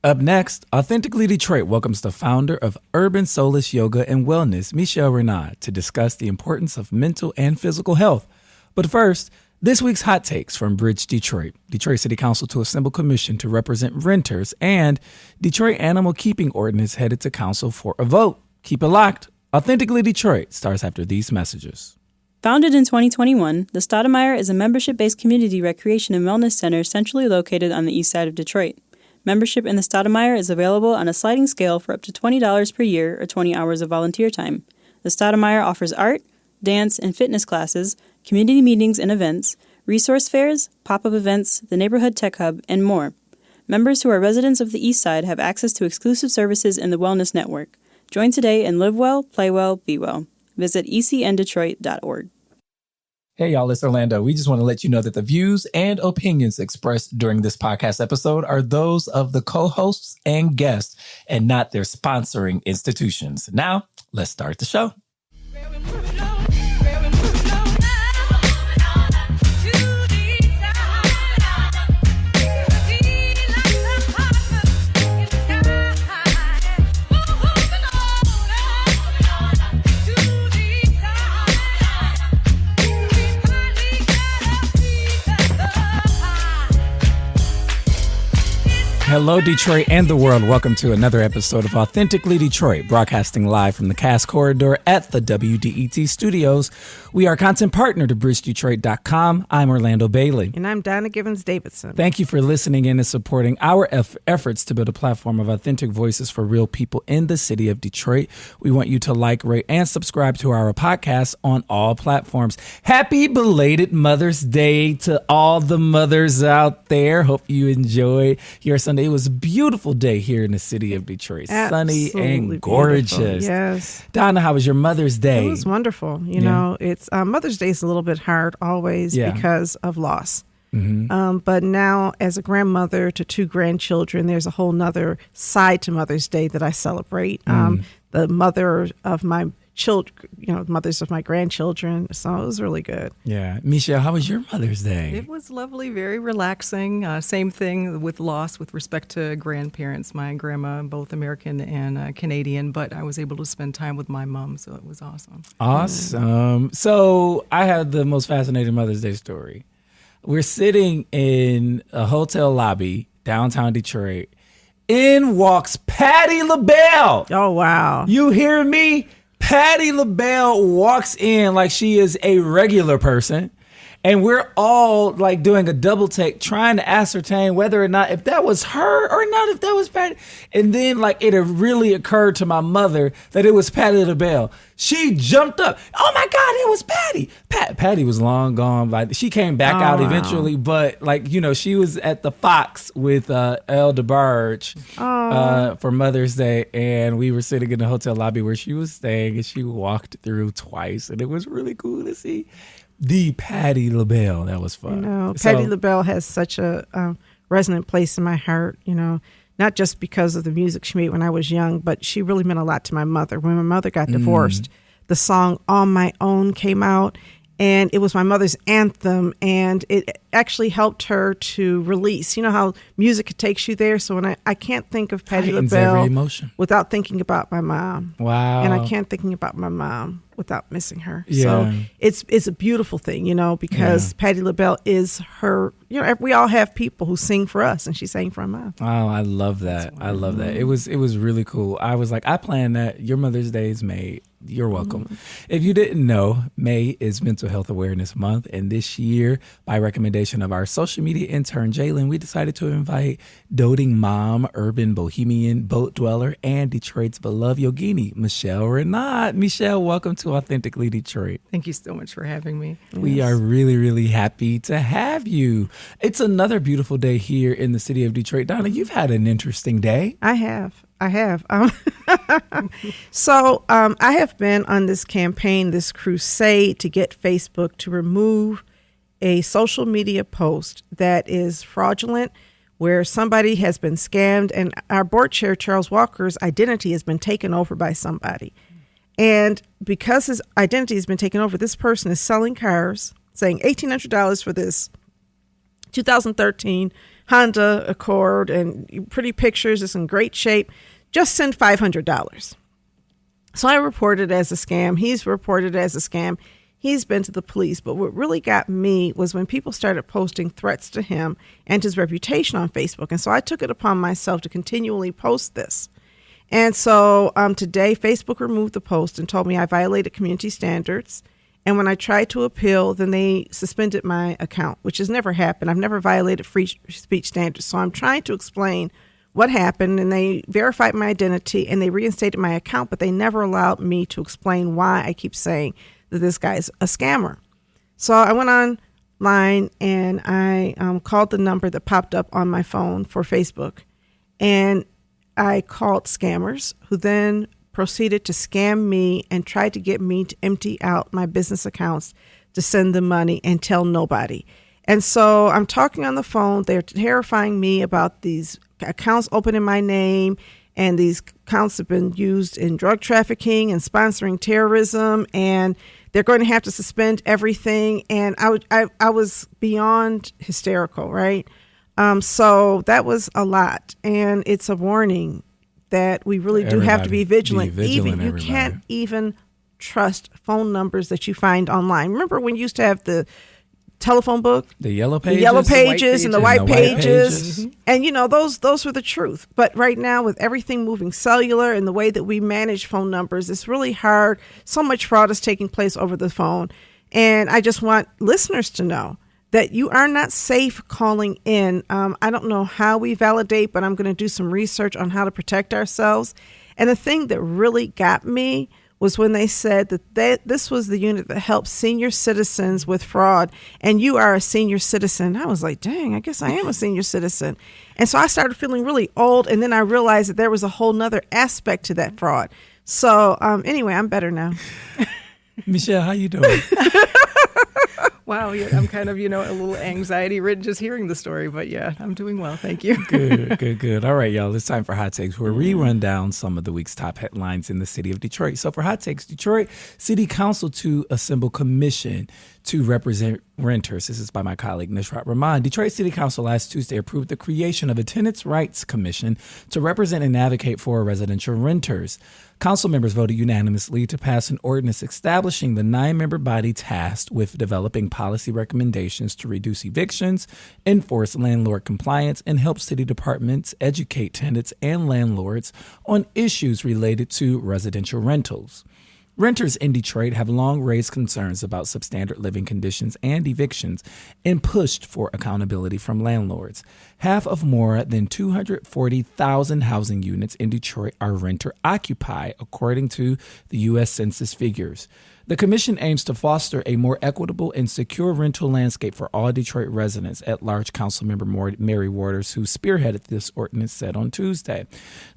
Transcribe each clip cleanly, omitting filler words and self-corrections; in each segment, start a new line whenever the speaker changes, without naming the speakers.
Up next, Authentically Detroit welcomes the founder of Urban Solace Yoga and Wellness, Michelle Renaud, to discuss the importance of mental and physical health. But first, this week's hot takes from Bridge Detroit, Detroit City Council to assemble commission to represent renters, and Detroit Animal Keeping Ordinance headed to council for a vote. Keep it locked. Authentically Detroit starts after these messages.
Founded in 2021, the Stoudemire is a membership-based community recreation and wellness center centrally located on the east side of Detroit. Membership in the Stoudemire is available on a sliding scale for up to $20 per year or 20 hours of volunteer time. The Stoudemire offers art, dance, and fitness classes, community meetings and events, resource fairs, pop-up events, the neighborhood tech hub, and more. Members who are residents of the east side have access to exclusive services in the Wellness Network. Join today and live well, play well, be well. Visit ecndetroit.org.
Hey, y'all, it's Orlando. We just want to let you know that the views and opinions expressed during this podcast episode are those of the co-hosts and guests and not their sponsoring institutions. Now, let's start the show. Hello, Detroit and the world. Welcome to another episode of Authentically Detroit, broadcasting live from the Cass Corridor at the WDET studios. We are content partner to BridgeDetroit.com. I'm Orlando Bailey.
And I'm Donna Givens-Davidson.
Thank you for listening in and supporting our efforts to build a platform of authentic voices for real people in the city of Detroit. We want you to like, rate, and subscribe to our podcast on all platforms. Happy belated Mother's Day to all the mothers out there. Hope you enjoyed your Sunday. It was a beautiful day here in the city of Detroit.
Absolutely
sunny and gorgeous.
Beautiful. Yes.
Donna, how was your Mother's Day?
It was wonderful. You know, it's Mother's Day is a little bit hard always because of loss. Mm-hmm. But now as a grandmother to two grandchildren, there's a whole nother side to Mother's Day that I celebrate. The mother of my children, mothers of my grandchildren. So it was really good.
Yeah. Michelle, how was your Mother's Day?
It was lovely, very relaxing. Same thing with loss with respect to grandparents. My grandma, both American and Canadian, but I was able to spend time with my mom, so it was awesome.
Awesome. So I had the most fascinating Mother's Day story. We're sitting in a hotel lobby, downtown Detroit. In walks Patti LaBelle.
Oh, wow.
You hear me? Patti LaBelle walks in like she is a regular person, and we're all like doing a double take trying to ascertain whether or not if that was her or not, if that was Patti. And then like it had really occurred to my mother that it was Patti LaBelle. She jumped up. Oh my God, it was Patti. Patti was long gone by. She came back out eventually, but she was at the Fox with Elle DeBarge for Mother's Day, and we were sitting in the hotel lobby where she was staying, and she walked through twice, and it was really cool to see the Patti LaBelle. That was fun.
Patti LaBelle has such a resonant place in my heart, not just because of the music she made when I was young, but she really meant a lot to my mother. When my mother got divorced, the song On My Own came out, and it was my mother's anthem, and it actually helped her to release. You know how music takes you there? So when I can't think of Patti LaBelle without thinking about my mom.
Wow.
And I can't think about my mom without missing her. Yeah. So it's a beautiful thing, because Patti LaBelle is her, we all have people who sing for us, and she sang for my mom.
Oh, I love that. I love that. It was really cool. I was like, I planned that. Your Mother's Day is May. You're welcome. If you didn't know, May is Mental Health Awareness Month, and this year, by recommendation of our social media intern, Jalen, we decided to invite doting mom, urban bohemian, boat dweller, and Detroit's beloved yogini, Michelle Renaud. Michelle, welcome to Authentically Detroit.
Thank you so much for having me.
We are really, really happy to have you. It's another beautiful day here in the city of Detroit. Donna, you've had an interesting day.
I have. So I have been on this campaign, this crusade to get Facebook to remove a social media post that is fraudulent, where somebody has been scammed, and our board chair, Charles Walker's identity has been taken over by somebody. And because his identity has been taken over, this person is selling cars, saying $1,800 for this 2013 Honda Accord and pretty pictures. It's in great shape. Just send $500. So I reported it as a scam. He's reported it as a scam. He's been to the police. But what really got me was when people started posting threats to him and his reputation on Facebook. And so I took it upon myself to continually post this. And so today, Facebook removed the post and told me I violated community standards. And when I tried to appeal, then they suspended my account, which has never happened. I've never violated free speech standards. So I'm trying to explain what happened, and they verified my identity and they reinstated my account, but they never allowed me to explain why I keep saying that this guy's a scammer. So I went online and I called the number that popped up on my phone for Facebook, and I called scammers who then proceeded to scam me and tried to get me to empty out my business accounts to send the money and tell nobody. And so I'm talking on the phone. They're terrifying me about these accounts open in my name, and these accounts have been used in drug trafficking and sponsoring terrorism, and they're going to have to suspend everything. And I was beyond hysterical, right? So that was a lot, and it's a warning that we really do have to be vigilant. You can't even trust phone numbers that you find online. Remember when you used to have the telephone book,
the yellow pages,
and the white pages. And those were the truth. But right now, with everything moving cellular and the way that we manage phone numbers, it's really hard. So much fraud is taking place over the phone. And I just want listeners to know that you are not safe calling in. I don't know how we validate, but I'm going to do some research on how to protect ourselves. And the thing that really got me was when they said that this was the unit that helps senior citizens with fraud, and you are a senior citizen. I was like, dang, I guess I am a senior citizen. And so I started feeling really old, and then I realized that there was a whole nother aspect to that fraud. So anyway, I'm better now.
Michelle, how you doing?
Wow, yeah, I'm kind of, a little anxiety-ridden just hearing the story, but yeah, I'm doing well. Thank you.
Good. All right, y'all, it's time for Hot Takes, where we run down some of the week's top headlines in the city of Detroit. So for Hot Takes, Detroit City Council to assemble commission to represent renters. This is by my colleague, Michelle Renaud. Detroit City Council last Tuesday approved the creation of a tenants' rights commission to represent and advocate for residential renters. Council members voted unanimously to pass an ordinance establishing the 9-member body tasked with developing policy recommendations to reduce evictions, enforce landlord compliance, and help city departments educate tenants and landlords on issues related to residential rentals. Renters in Detroit have long raised concerns about substandard living conditions and evictions and pushed for accountability from landlords. Half of more than 240,000 housing units in Detroit are renter-occupied, according to the U.S. Census figures. The commission aims to foster a more equitable and secure rental landscape for all Detroit residents, at-large Councilmember Mary Waters, who spearheaded this ordinance, said on Tuesday.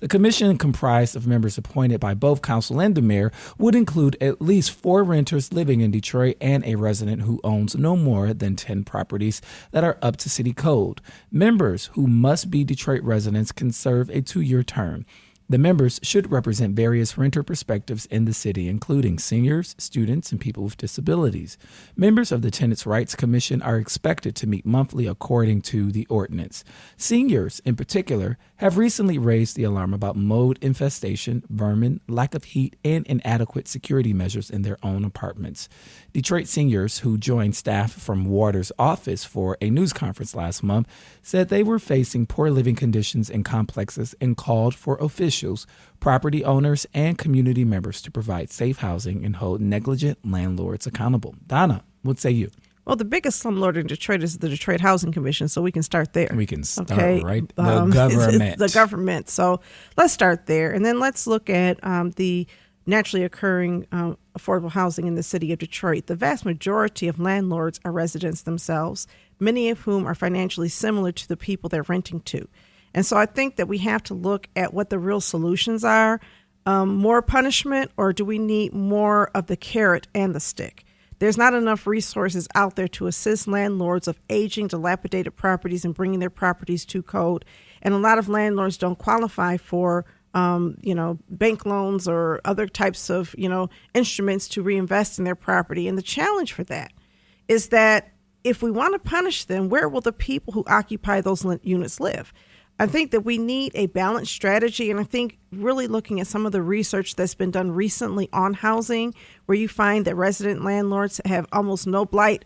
The commission, comprised of members appointed by both council and the mayor, would include at least 4 renters living in Detroit and a resident who owns no more than 10 properties that are up to city code. Members who must be Detroit residents can serve a 2-year term. The members should represent various renter perspectives in the city, including seniors, students, and people with disabilities. Members of the Tenants' Rights Commission are expected to meet monthly according to the ordinance. Seniors, in particular, have recently raised the alarm about mold infestation, vermin, lack of heat, and inadequate security measures in their own apartments. Detroit seniors who joined staff from Waters' office for a news conference last month said they were facing poor living conditions in complexes and called for officials, property owners, and community members to provide safe housing and hold negligent landlords accountable. Donna, what say you?
Well, the biggest slumlord in Detroit is the Detroit Housing Commission, so we can start there.
We can start, right? The government.
The government. So let's start there. And then let's look at the naturally occurring affordable housing in the city of Detroit. The vast majority of landlords are residents themselves, many of whom are financially similar to the people they're renting to. And so I think that we have to look at what the real solutions are. More punishment, or do we need more of the carrot and the stick? There's not enough resources out there to assist landlords of aging, dilapidated properties and bringing their properties to code. And a lot of landlords don't qualify for, bank loans or other types of, instruments to reinvest in their property. And the challenge for that is that if we want to punish them, where will the people who occupy those units live? I think that we need a balanced strategy, and I think really looking at some of the research that's been done recently on housing, where you find that resident landlords have almost no blight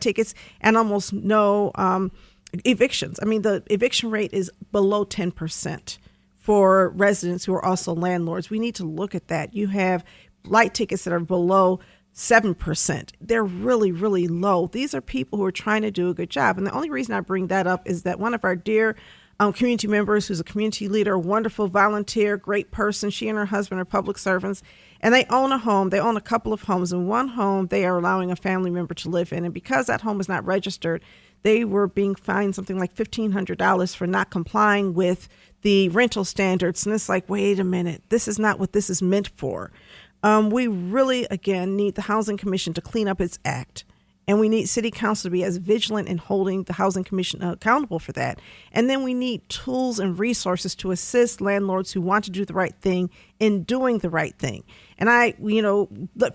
tickets and almost no evictions. I mean, the eviction rate is below 10% for residents who are also landlords. We need to look at that. You have blight tickets that are below 7%. They're really, really low. These are people who are trying to do a good job. And the only reason I bring that up is that one of our dear community members, who's a community leader, wonderful volunteer, great person, she and her husband are public servants, and they own a home. They own a couple of homes. In one home, they are allowing a family member to live in. And because that home is not registered, they were being fined something like $1,500 for not complying with the rental standards. And it's like, wait a minute, this is not what this is meant for. We really, again, need the Housing Commission to clean up its act. And we need City Council to be as vigilant in holding the Housing Commission accountable for that. And then we need tools and resources to assist landlords who want to do the right thing in doing the right thing. And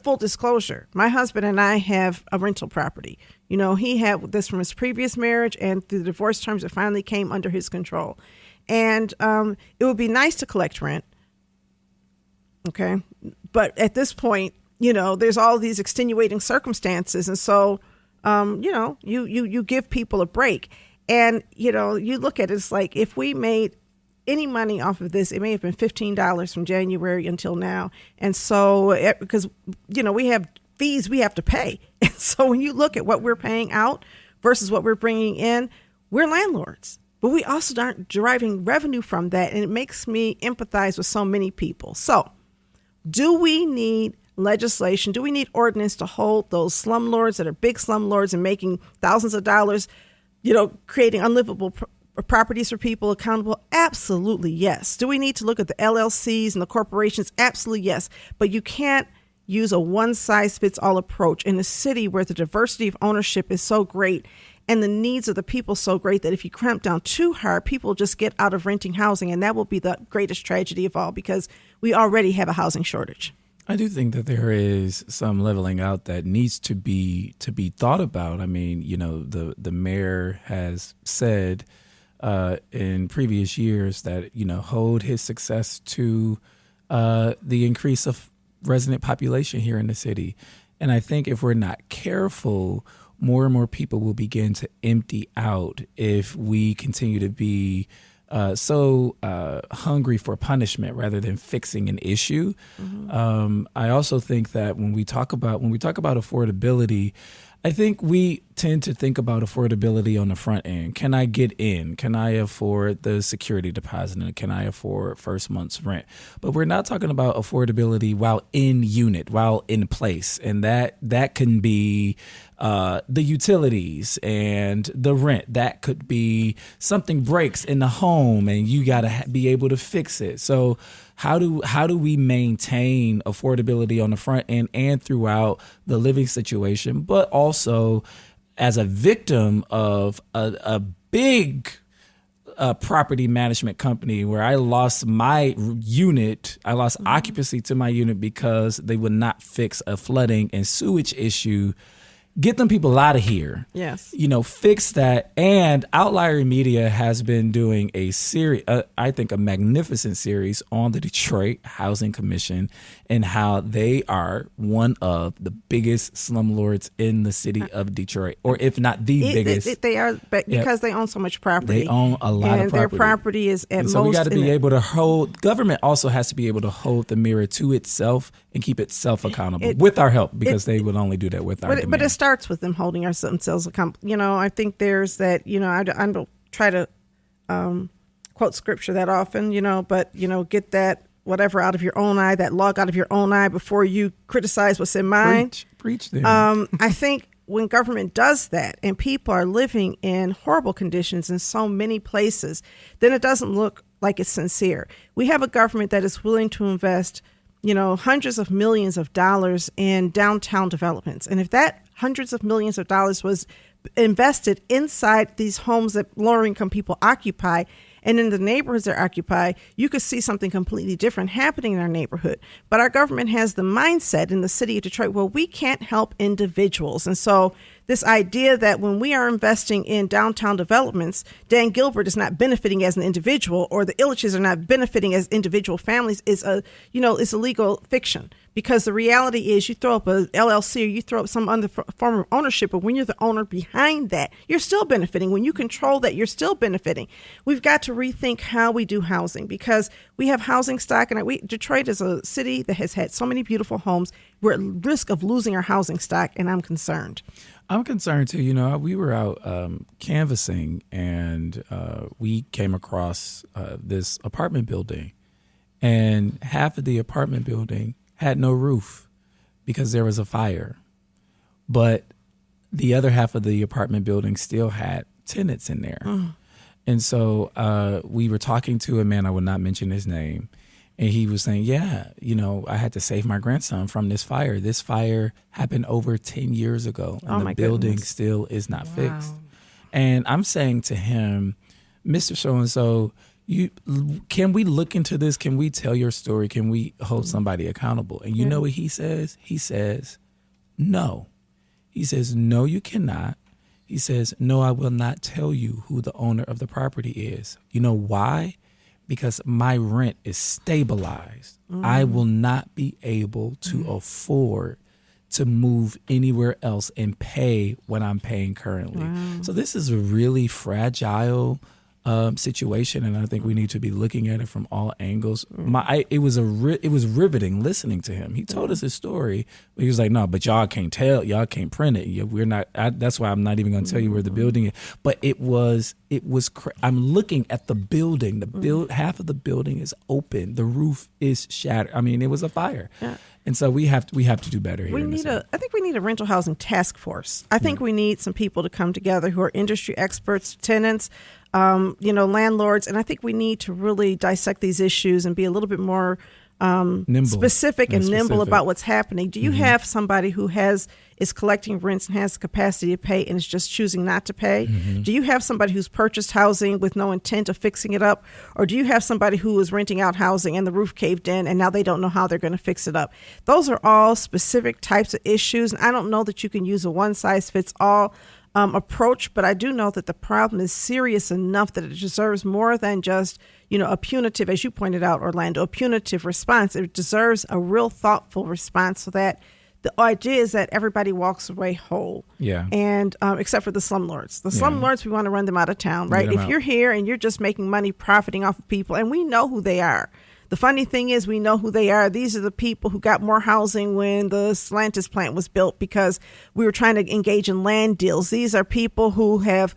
full disclosure, my husband and I have a rental property. He had this from his previous marriage, and through the divorce terms, it finally came under his control. And it would be nice to collect rent. Okay. But at this point, there's all these extenuating circumstances. And so, you give people a break. And, you look at it, it's like if we made any money off of this, it may have been $15 from January until now. And so, because, we have fees we have to pay. And so when you look at what we're paying out versus what we're bringing in, we're landlords. But we also aren't deriving revenue from that. And it makes me empathize with so many people. So do we need legislation? Do we need ordinance to hold those slumlords that are big slumlords and making thousands of dollars, creating unlivable properties for people accountable? Absolutely, yes. Do we need to look at the LLCs and the corporations? Absolutely, yes. But you can't use a one-size-fits-all approach in a city where the diversity of ownership is so great and the needs of the people so great that if you cramp down too hard, people just get out of renting housing, and that will be the greatest tragedy of all because we already have a housing shortage.
I do think that there is some leveling out that needs to be thought about. I mean, the mayor has said in previous years that, hold his success to the increase of resident population here in the city. And I think if we're not careful, more and more people will begin to empty out if we continue to be so hungry for punishment rather than fixing an issue. Mm-hmm. I also think that when we talk about affordability, I think we tend to think about affordability on the front end. Can I get in? Can I afford the security deposit? And can I afford first month's rent? But we're not talking about affordability while in unit, while in place. And that can be the utilities and the rent. That could be something breaks in the home and you got to be able to fix it. So how do we maintain affordability on the front end and throughout the living situation, but also as a victim of a big property management company where I lost my unit, I lost occupancy to my unit because they would not fix a flooding and sewage issue. Get them people out of here.
Yes.
Fix that. And Outlier Media has been doing a series, I think a magnificent series on the Detroit Housing Commission and how they are one of the biggest slumlords in the city of Detroit, or if not the biggest.
They are, because they own so much property.
They own a lot of property.
And their property is at most.
So we got to be able to hold, government also has to be able to hold the mirror to itself and keep itself accountable with our help, because they would only do that with our demand.
But it starts with them holding themselves accountable. I think there's that, I don't try to quote scripture that often, but, get that whatever out of your own eye, that log out of your own eye before you criticize what's in mine.
Preach there.
I think when government does that and people are living in horrible conditions in so many places, then it doesn't look like it's sincere. We have a government that is willing to invest hundreds of millions of dollars in downtown developments. And if that hundreds of millions of dollars was invested inside these homes that lower income people occupy, And in the neighborhoods they're occupied, you could see something completely different happening in our neighborhood. But our government has the mindset in the city of Detroit, well, we can't help individuals. And so this idea that when we are investing in downtown developments, Dan Gilbert is not benefiting as an individual, or the Illiches are not benefiting as individual families, is a legal fiction. Because the reality is, you throw up a LLC or you throw up some other form of ownership, but when you're the owner behind that, you're still benefiting. When you control that, you're still benefiting. We've got to rethink how we do housing, because we have housing stock, and Detroit is a city that has had so many beautiful homes. We're at risk of losing our housing stock, and I'm concerned.
I'm concerned too. We were out canvassing, and we came across this apartment building, and half of the apartment building had no roof because there was a fire, but the other half of the apartment building still had tenants in there. And so we were talking to a man, I will not mention his name, and he was saying, I had to save my grandson from this fire. This fire happened over 10 years ago, and the building still is not fixed. And I'm saying to him, Mr. So-and-so, can we look into this? Can we tell your story? Can we hold somebody accountable? And you know what he says? He says, no. He says, no, you cannot. He says, no, I will not tell you who the owner of the property is. You know why? Because my rent is stabilized. I will not be able to afford to move anywhere else and pay what I'm paying currently. So this is a really fragile situation, and I think we need to be looking at it from all angles. It was riveting listening to him. He told us his story. He was like, "No, but y'all can't tell. Y'all can't print it. We're not. That's why I'm not even going to tell you where the building is." But it was. I'm looking at the building. Half of the building is open. The roof is shattered. I mean, it was a fire. Yeah. And so we have to do better here.
I think we need a rental housing task force. I think we need some people to come together who are industry experts, tenants, landlords, and I think we need to really dissect these issues and be a little bit more specific and nimble about what's happening. Do you have somebody who is collecting rents and has the capacity to pay and is just choosing not to pay? Do you have somebody who's purchased housing with no intent of fixing it up? Or do you have somebody who is renting out housing and the roof caved in and now they don't know how they're going to fix it up? Those are all specific types of issues. And I don't know that you can use a one-size-fits-all approach, but I do know that the problem is serious enough that it deserves more than just, a punitive, as you pointed out, Orlando, a punitive response. It deserves a real thoughtful response so that the idea is that everybody walks away whole. Yeah. And except for the slumlords. The slumlords, we want to run them out of town, right? If you're here and you're just making money profiting off of people, and we know who they are. The funny thing is we know who they are. These are the people who got more housing when the Stellantis plant was built because we were trying to engage in land deals. These are people who have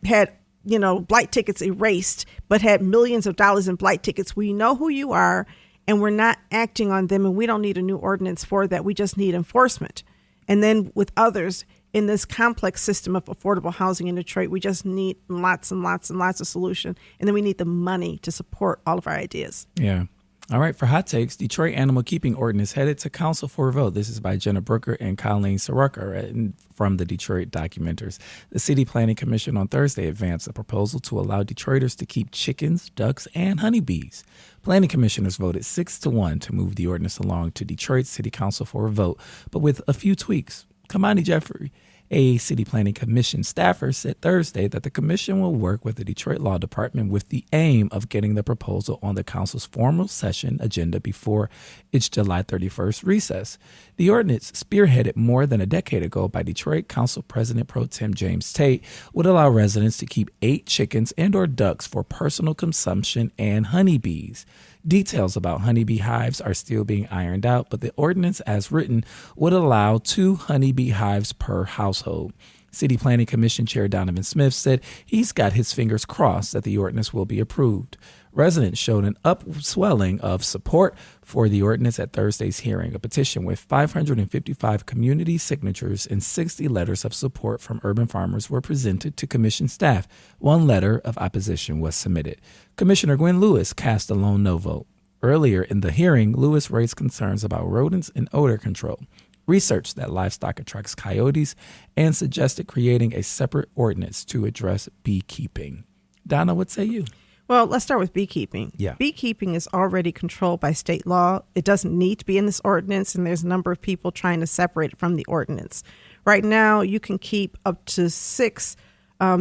had blight tickets erased, but had millions of dollars in blight tickets. We know who you are, and we're not acting on them, and we don't need a new ordinance for that. We just need enforcement. And then with others, in this complex system of affordable housing in Detroit, we just need lots and lots and lots of solution. And then we need the money to support all of our ideas.
Yeah. All right. For hot takes, Detroit Animal Keeping Ordinance headed to council for a vote. This is by Jenna Brooker and Colleen Soroka from the Detroit Documenters. The City Planning Commission on Thursday advanced a proposal to allow Detroiters to keep chickens, ducks, and honeybees. Planning commissioners voted 6-1 to move the ordinance along to Detroit City Council for a vote, but with a few tweaks. Kamani Jeffrey, a City Planning Commission staffer, said Thursday that the commission will work with the Detroit Law Department with the aim of getting the proposal on the council's formal session agenda before its July 31st recess. The ordinance, spearheaded more than a decade ago by Detroit Council President Pro Tem James Tate, would allow residents to keep 8 chickens and/or ducks for personal consumption and honeybees. Details about honeybee hives are still being ironed out, but the ordinance as written would allow 2 honeybee hives per household. City Planning Commission Chair Donovan Smith said he's got his fingers crossed that the ordinance will be approved. Residents showed an upswelling of support for the ordinance at Thursday's hearing. A petition with 555 community signatures and 60 letters of support from urban farmers were presented to commission staff. 1 letter of opposition was submitted. Commissioner Gwen Lewis cast a lone no vote. Earlier in the hearing, Lewis raised concerns about rodents and odor control, researched that livestock attracts coyotes, and suggested creating a separate ordinance to address beekeeping. Donna, what say you?
Well, let's start with beekeeping.
Yeah.
Beekeeping is already controlled by state law. It doesn't need to be in this ordinance, and there's a number of people trying to separate it from the ordinance. Right now, you can keep up to 6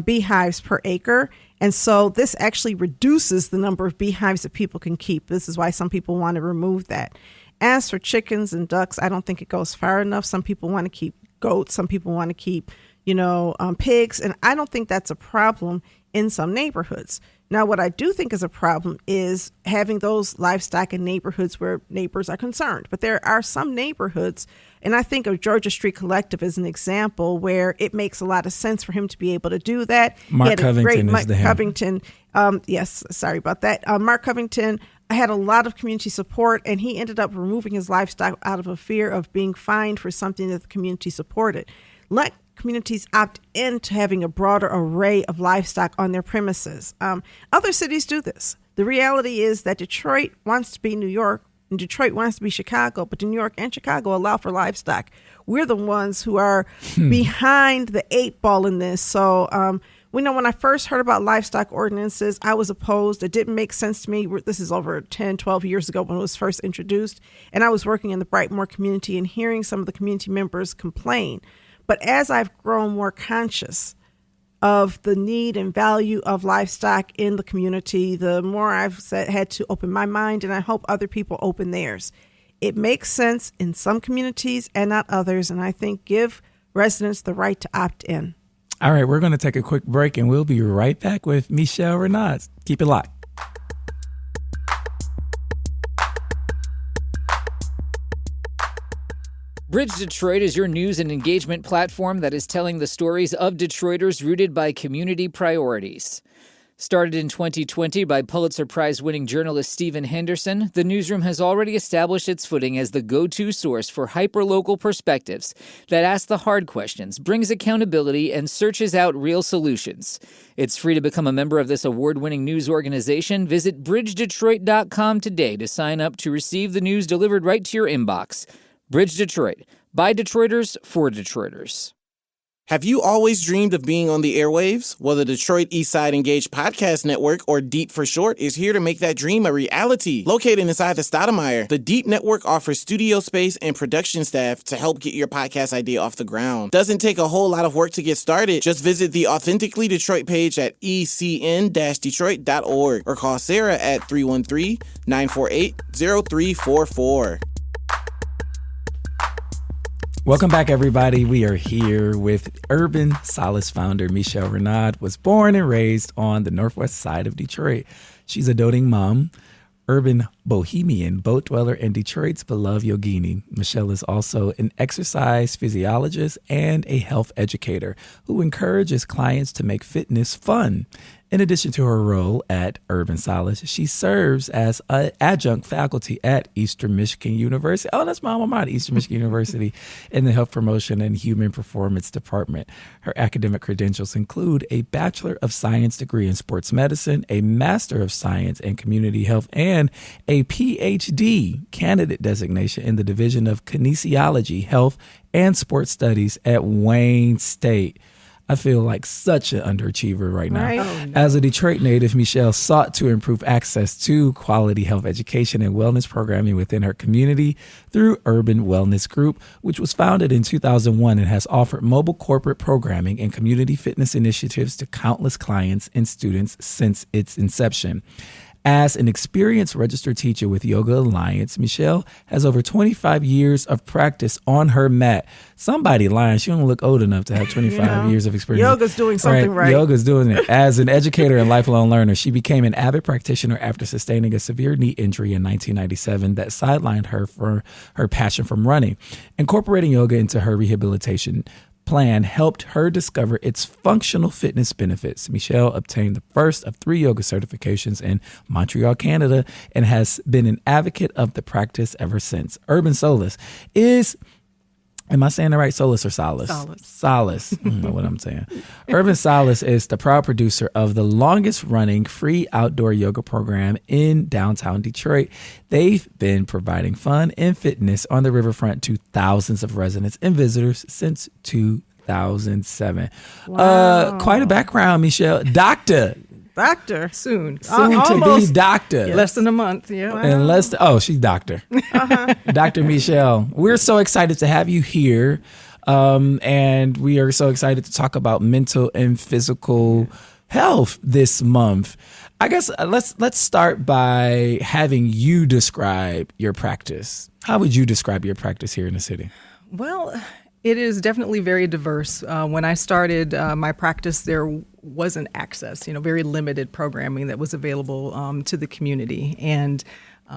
beehives per acre, and so this actually reduces the number of beehives that people can keep. This is why some people want to remove that. As for chickens and ducks, I don't think it goes far enough. Some people want to keep goats. Some people want to keep, pigs, and I don't think that's a problem in some neighborhoods. Now, what I do think is a problem is having those livestock in neighborhoods where neighbors are concerned. But there are some neighborhoods, and I think of Georgia Street Collective as an example where it makes a lot of sense for him to be able to do that.
Mark Covington is the him.
Covington, yes, sorry about that. Mark Covington had a lot of community support, and he ended up removing his livestock out of a fear of being fined for something that the community supported. Let communities opt into having a broader array of livestock on their premises. Other cities do this. The reality is that Detroit wants to be New York, and Detroit wants to be Chicago, but New York and Chicago allow for livestock. We're the ones who are behind the 8 ball in this. So we know when I first heard about livestock ordinances, I was opposed. It didn't make sense to me. This is over 10, 12 years ago when it was first introduced. And I was working in the Brightmoor community and hearing some of the community members complain. But as I've grown more conscious of the need and value of livestock in the community, the more I've had to open my mind, and I hope other people open theirs. It makes sense in some communities and not others, and I think give residents the right to opt in.
All right, we're going to take a quick break, and we'll be right back with Michelle Renaud. Keep it locked.
Bridge Detroit is your news and engagement platform that is telling the stories of Detroiters rooted by community priorities. Started in 2020 by Pulitzer Prize-winning journalist Stephen Henderson, the newsroom has already established its footing as the go-to source for hyper-local perspectives that ask the hard questions, brings accountability, and searches out real solutions. It's free to become a member of this award-winning news organization. Visit bridgedetroit.com today to sign up to receive the news delivered right to your inbox. Bridge Detroit, by Detroiters, for Detroiters.
Have you always dreamed of being on the airwaves? Well, the Detroit Eastside Engaged Podcast Network, or DEEP for short, is here to make that dream a reality. Located inside the Stoudemire, the DEEP Network offers studio space and production staff to help get your podcast idea off the ground. Doesn't take a whole lot of work to get started. Just visit the Authentically Detroit page at ecn-detroit.org or call Sarah at 313-948-0344.
Welcome back, everybody. We are here with Urban Solace founder Michelle Renaud. Was born and raised on the northwest side of Detroit. She's a doting mom, urban bohemian, boat dweller, and Detroit's beloved yogini. Michelle is also an exercise physiologist and a health educator who encourages clients to make fitness fun. In addition to her role at Urban Solace, she serves as an adjunct faculty at Eastern Michigan University. Oh, that's my alma mater, Eastern Michigan University, in the Health Promotion and Human Performance Department. Her academic credentials include a Bachelor of Science degree in Sports Medicine, a Master of Science in Community Health, and a PhD candidate designation in the Division of Kinesiology, Health, and Sports Studies at Wayne State. I feel like such an underachiever right now.
Right.
Oh, no.
As a Detroit native, Michelle sought to improve access to quality health education and wellness programming within her community through Urban Wellness Group, which was founded in 2001 and has offered mobile corporate programming and community fitness initiatives to countless clients and students since its inception. As an experienced registered teacher with Yoga Alliance, Michelle has over 25 years of practice on her mat. Somebody lying. She don't look old enough to have 25 years of experience.
Yoga's doing something right.
Yoga's doing it. As an educator and lifelong learner, she became an avid practitioner after sustaining a severe knee injury in 1997 that sidelined her for her passion from running. Incorporating yoga into her rehabilitation plan helped her discover its functional fitness benefits. Michelle obtained the first of 3 yoga certifications in Montreal, Canada, and has been an advocate of the practice ever since. Urban Solace is, am I saying the right? Solace or Solace? Solace. I don't know what I'm saying. Urban Solace is the proud producer of the longest running free outdoor yoga program in downtown Detroit. They've been providing fun and fitness on the riverfront to thousands of residents and visitors since 2007.
Wow.
Quite a background, Michelle. Doctor.
Doctor.
Soon.
Soon to be
almost.
doctor.
Less than a month. Yeah.
She's doctor. Dr. Michelle. We're so excited to have you here. And we are so excited to talk about mental and physical health this month. I guess let's start by having you describe your practice. How would you describe your practice here in the city?
Well, it is definitely very diverse. When I started my practice, there wasn't access, very limited programming that was available to the community. And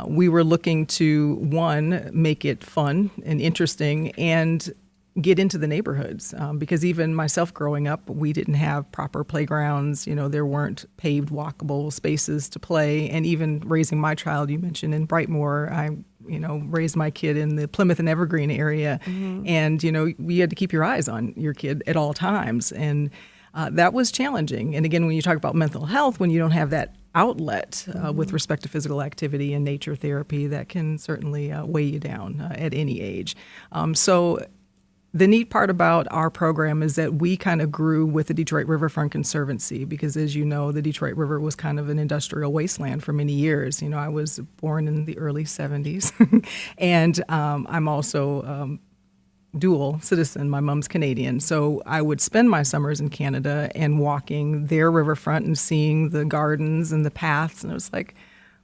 we were looking to, one, make it fun and interesting and get into the neighborhoods because even myself growing up, we didn't have proper playgrounds. There weren't paved walkable spaces to play. And even raising my child, you mentioned in Brightmoor, I raised my kid in the Plymouth and Evergreen area. Mm-hmm. And, we had to keep your eyes on your kid at all times. And that was challenging. And again, when you talk about mental health, when you don't have that outlet with respect to physical activity and nature therapy, that can certainly weigh you down at any age. So the neat part about our program is that we kind of grew with the Detroit Riverfront Conservancy because, as you know, the Detroit River was kind of an industrial wasteland for many years. I was born in the early 70s, and I'm also dual citizen. My mom's Canadian. So I would spend my summers in Canada and walking their riverfront and seeing the gardens and the paths. And it was like,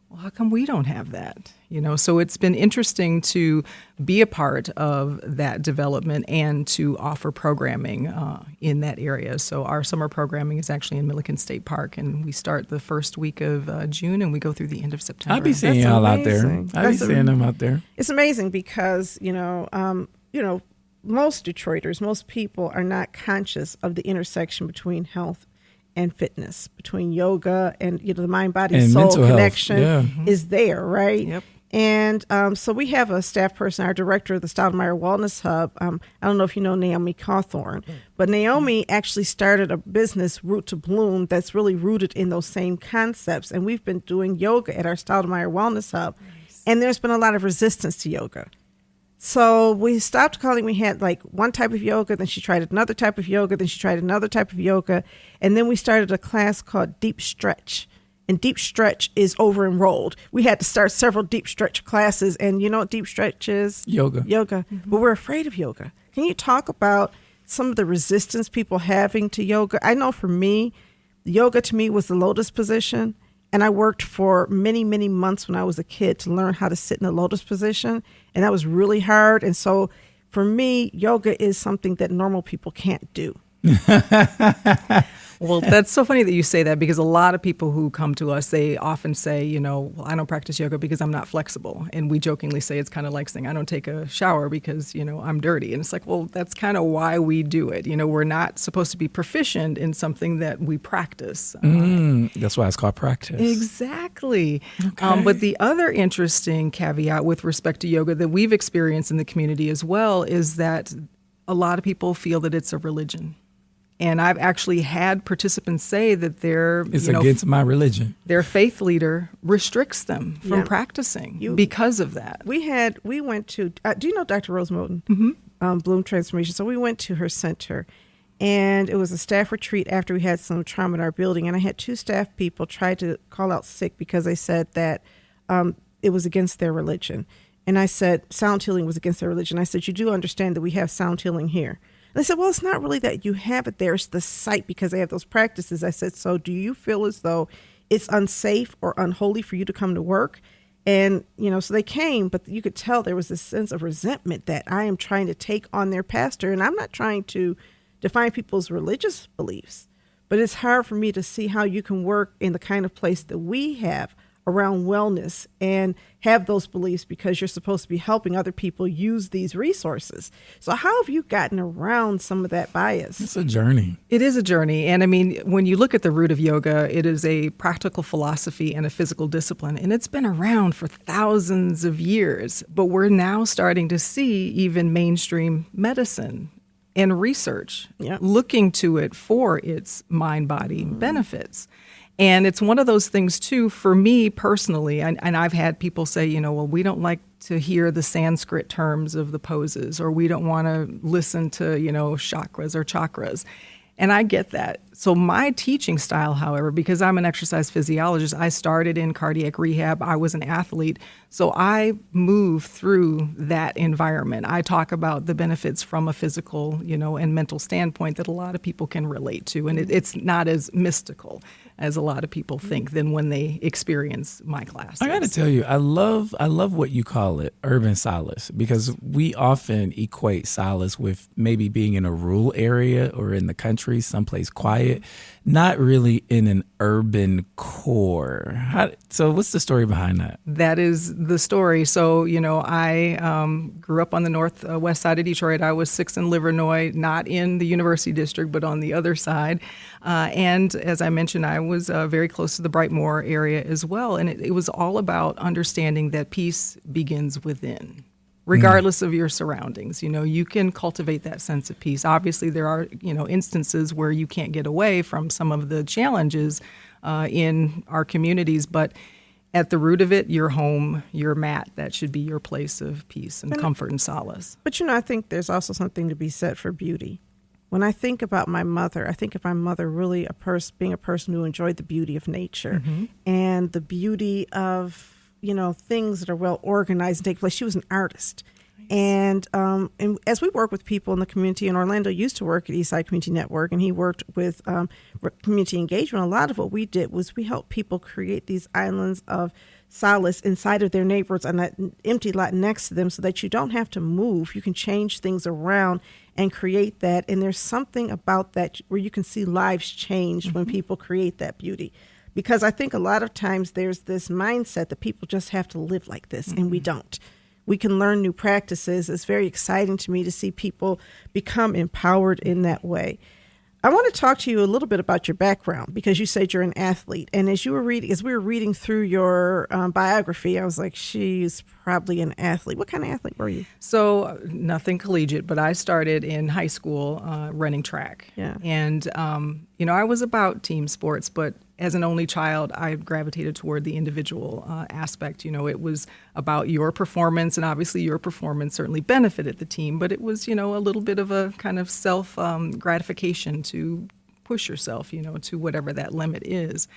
well, how come we don't have that? So it's been interesting to be a part of that development and to offer programming in that area. So our summer programming is actually in Milliken State Park, and we start the first week of June and we go through the end of September.
I'll be seeing y'all out there. I'll be seeing them out there.
It's amazing because, most Detroiters, most people are not conscious of the intersection between health and fitness, between yoga and the mind, body,
and
soul
mental
connection
health. Yeah.
is there, right?
Yep.
And so we have a staff person, our director of the Stoudemire Wellness Hub. I don't know if you know Naomi Cawthorn, but Naomi actually started a business, Root to Bloom, that's really rooted in those same concepts. And we've been doing yoga at our Stoudemire Wellness Hub, and there's been a lot of resistance to yoga. So we stopped calling. We had like one type of yoga, then she tried another type of yoga, then she tried another type of yoga, and then we started a class called Deep Stretch. And Deep Stretch is over enrolled. We had to start several Deep Stretch classes, and you know what Deep Stretch is?
Yoga.
Mm-hmm. But we're afraid of yoga. Can you talk about some of the resistance people having to yoga? I know for me, yoga to me was the lotus position. And I worked for many, many months when I was a kid to learn how to sit in the lotus position. And that was really hard. And so for me, yoga is something that normal people can't do.
Well, that's so funny that you say that because a lot of people who come to us, they often say, well, I don't practice yoga because I'm not flexible. And we jokingly say it's kind of like saying I don't take a shower because, I'm dirty. And it's like, well, that's kind of why we do it. We're not supposed to be proficient in something that we practice.
That's why it's called practice.
Exactly.
Okay.
But the other interesting caveat with respect to yoga that we've experienced in the community as well is that a lot of people feel that it's a religion. And I've actually had participants say that
it's against my religion.
Their faith leader restricts them from practicing because of that.
We went to, do you know Dr. Rose Moten?
Mm-hmm.
Bloom Transformation. So we went to her center, and it was a staff retreat after we had some trauma in our building. And I had two staff people try to call out sick because they said that it was against their religion. And I said, sound healing was against their religion. I said, you do understand that we have sound healing here. They said, well, it's not really that you have it there. It's the site because they have those practices. I said, so do you feel as though it's unsafe or unholy for you to come to work? And, so they came, but you could tell there was this sense of resentment that I am trying to take on their pastor. And I'm not trying to define people's religious beliefs, but it's hard for me to see how you can work in the kind of place that we have around wellness and have those beliefs because you're supposed to be helping other people use these resources. So how have you gotten around some of that bias?
It's a journey.
It is a journey. And I mean, when you look at the root of yoga, it is a practical philosophy and a physical discipline. And it's been around for thousands of years. But we're now starting to see even mainstream medicine and research looking to it for its mind-body benefits. And it's one of those things, too, for me personally, and I've had people say, well, we don't like to hear the Sanskrit terms of the poses, or we don't want to listen to, chakras. And I get that. So my teaching style, however, because I'm an exercise physiologist, I started in cardiac rehab. I was an athlete. So I move through that environment. I talk about the benefits from a physical, and mental standpoint that a lot of people can relate to. And it's not as mystical as a lot of people think than when they experience my classes.
I got to tell you, I love what you call it, urban solace, because we often equate solace with maybe being in a rural area or in the country, someplace quiet, not really in an urban core. So what's the story behind that?
That is the story. So, I grew up on the northwest side of Detroit. I was 6th in Livernois, not in the University District, but on the other side. And as I mentioned, I was very close to the Brightmoor area as well. And it was all about understanding that peace begins within, regardless of your surroundings. You can cultivate that sense of peace. Obviously, there are, instances where you can't get away from some of the challenges in our communities, but at the root of it, your home, your mat, that should be your place of peace and comfort and solace.
But, I think there's also something to be said for beauty. When I think about my mother, I think of my mother really being a person who enjoyed the beauty of nature and the beauty of, things that are well organized and take place. She was an artist. And as we work with people in the community, and Orlando used to work at Eastside Community Network, and he worked with community engagement, a lot of what we did was we helped people create these islands of solace inside of their neighborhoods on that empty lot next to them so that you don't have to move. You can change things around and create that. And there's something about that where you can see lives changed when people create that beauty. Because I think a lot of times there's this mindset that people just have to live like this, and we don't. We can learn new practices. It's very exciting to me to see people become empowered in that way. I want to talk to you a little bit about your background, because you said you're an athlete. And as we were reading through your biography, I was like, she's probably an athlete. What kind of athlete were you?
So nothing collegiate, but I started in high school running track.
Yeah.
And, I was about team sports, but as an only child, I gravitated toward the individual aspect. It was about your performance, and obviously your performance certainly benefited the team, but it was, a little bit of a kind of self gratification to push yourself, to whatever that limit is.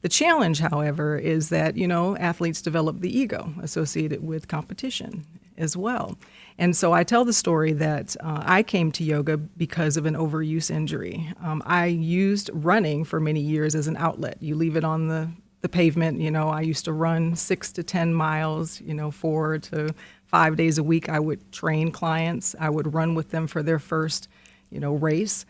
The challenge, however, is that, athletes develop the ego associated with competition as well. And so I tell the story that I came to yoga because of an overuse injury. I used running for many years as an outlet. You leave it on the pavement. I used to run 6 to 10 miles, 4 to 5 days a week. I would train clients. I would run with them for their first, race.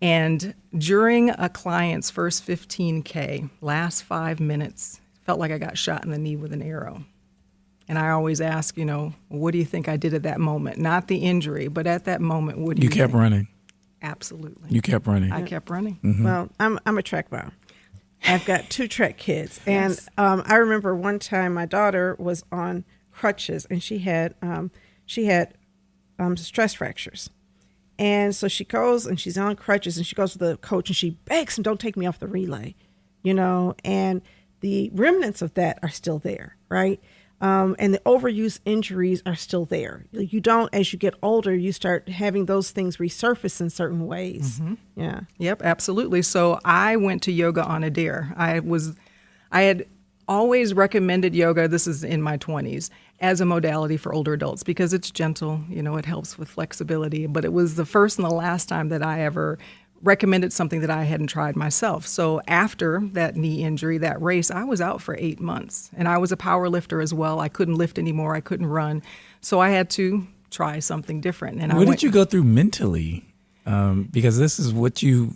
And during a client's first 15K, last 5 minutes, felt like I got shot in the knee with an arrow. And I always ask, what do you think I did at that moment? Not the injury, but at that moment, what do you think?
You kept running.
Absolutely.
You kept running.
I kept running.
Mm-hmm.
Well, I'm a track mom. I've got 2 track kids. And I remember one time my daughter was on crutches, and she had stress fractures. And so she goes and she's on crutches, and she goes to the coach and she begs him, don't take me off the relay, and the remnants of that are still there, right? And the overuse injuries are still there. You don't, as you get older, you start having those things resurface in certain ways.
Mm-hmm.
Yeah.
Yep, absolutely. So I went to yoga on a dare. I had always recommended yoga, this is in my 20s, as a modality for older adults because it's gentle, it helps with flexibility. But it was the first and the last time that I ever recommended something that I hadn't tried myself. So after that knee injury, that race, I was out for 8 months. And I was a power lifter as well. I couldn't lift anymore. I couldn't run. So I had to try something different. And
what did you go through mentally? Because this is what you